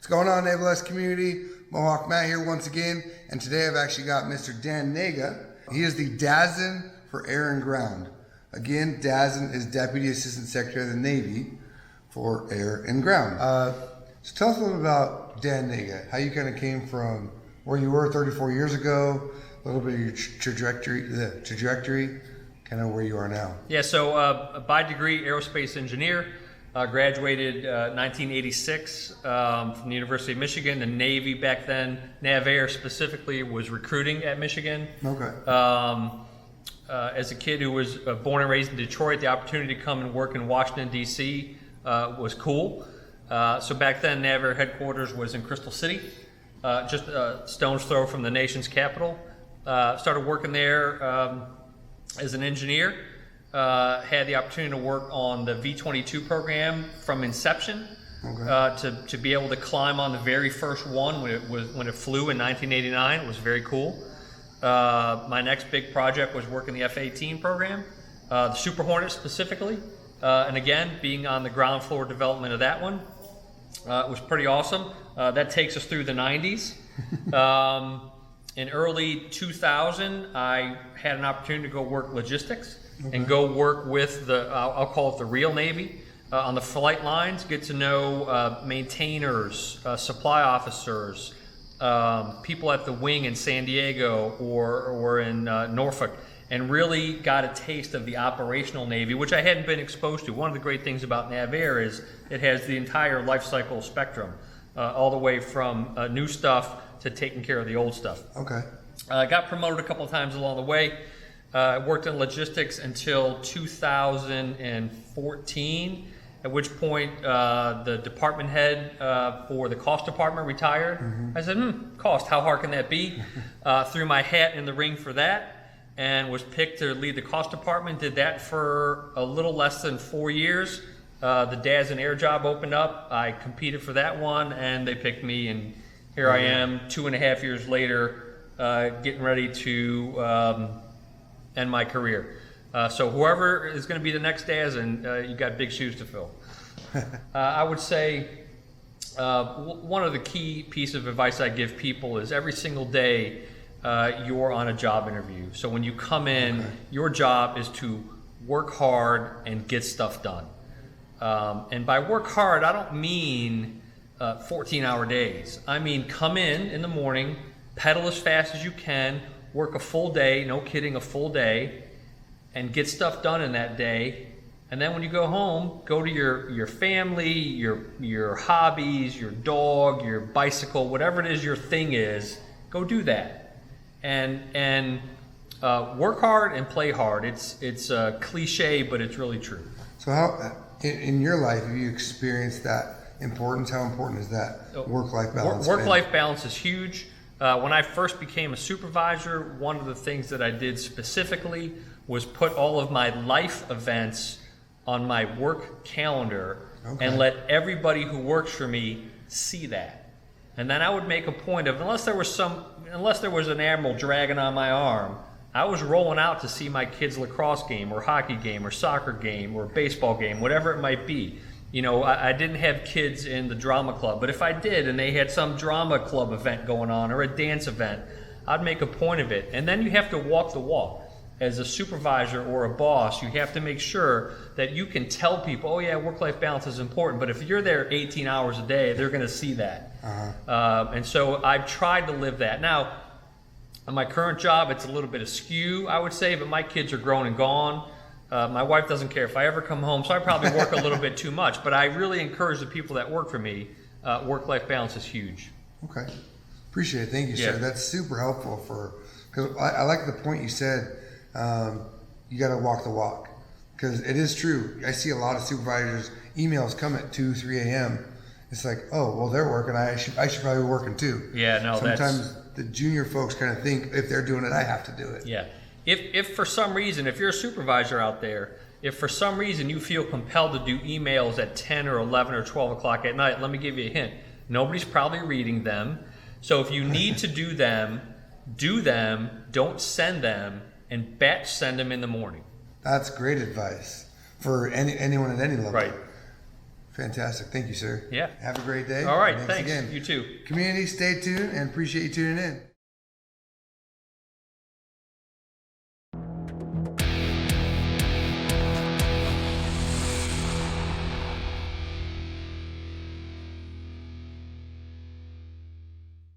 What's going on, NavalX community? Mohawk Matt here once again, and today I've actually got Mr. Nega. He is the DASN for Air and Ground. Again, DASN is Deputy Assistant Secretary of the Navy for Air and Ground. So tell us a little about Nega, how you kind of came from where you were 34 years ago, a little bit of your trajectory, kind of where you are now. Yeah, so by degree, aerospace engineer. Graduated 1986 from the University of Michigan. The Navy back then, Naval specifically, was recruiting at Michigan. Okay. As a kid who was born and raised in Detroit, the opportunity to come and work in Washington, D.C. Was cool. So back then, Naval headquarters was in Crystal City, just a stone's throw from the nation's capital. Started working there as an engineer. Had the opportunity to work on the V-22 program from inception. Okay. To be able to climb on the very first one when it flew in 1989. It was very cool. My next big project was working the F-18 program, the Super Hornet specifically, and again being on the ground floor development of that one. It was pretty awesome. That takes us through the 90s. In early 2000, I had an opportunity to go work logistics. Okay. And go work with the, I'll call it the real Navy, on the flight lines, get to know maintainers, supply officers, people at the wing in San Diego or in Norfolk, and really got a taste of the operational Navy, which I hadn't been exposed to. One of the great things about Naval is it has the entire life cycle spectrum, all the way from new stuff to taking care of the old stuff. Okay. Got promoted a couple of times along the way. Worked in logistics until 2014, at which point the department head for the cost department retired. Mm-hmm. I said, cost, how hard can that be? Threw my hat in the ring for that and was picked to lead the cost department. Did that for a little less than 4 years. The DASN Air job opened up. I competed for that one and they picked me, and here I am 2.5 years later getting ready to end my career. So whoever is going to be the next DASN, you got big shoes to fill. I would say one of the key pieces of advice I give people is every single day you're on a job interview. So when you come in, okay, your job is to work hard and get stuff done. And by work hard, I don't mean 14-hour days. I mean come in the morning, pedal as fast as you can, work a full day, no kidding, a full day, and get stuff done in that day. And then when you go home, go to your family, your hobbies, your dog, your bicycle, whatever it is your thing is, go do that. And work hard and play hard. It's a cliche, but it's really true. So how, in your life, have you experienced that importance? How important is that work-life balance? Work-life balance is huge. When I first became a supervisor, one of the things that I did specifically was put all of my life events on my work calendar. Okay, and let everybody who works for me see that. And then I would make a point of, unless there was an admiral dragging on my arm, I was rolling out to see my kids' lacrosse game or hockey game or soccer game or baseball game, whatever it might be. You know, I didn't have kids in the drama club, but if I did and they had some drama club event going on or a dance event, I'd make a point of it. And then you have to walk the walk. As a supervisor or a boss, you have to make sure that you can tell people, oh yeah, work-life balance is important, but if you're there 18 hours a day, they're gonna see that. Uh-huh. And so I've tried to live that. Now, on my current job, it's a little bit askew, I would say, but my kids are grown and gone. My wife doesn't care if I ever come home, so I probably work a little bit too much. But I really encourage the people that work for me, work-life balance is huge. Okay. Appreciate it. Thank you, sir. That's super helpful because I like the point you said, you got to walk the walk. Because it is true. I see a lot of supervisors, emails come at 2, 3 a.m. It's like, oh, well, they're working. I should probably be working too. Yeah, no, sometimes the junior folks kind of think if they're doing it, I have to do it. Yeah. If for some reason, if you're a supervisor out there, if for some reason you feel compelled to do emails at 10 or 11 or 12 o'clock at night, let me give you a hint. Nobody's probably reading them. So if you need to do them, don't send them, and batch send them in the morning. That's great advice for anyone at any level. Right. Fantastic. Thank you, sir. Yeah. Have a great day. All right. Thanks Thanks. again. You too. Community, stay tuned and appreciate you tuning in.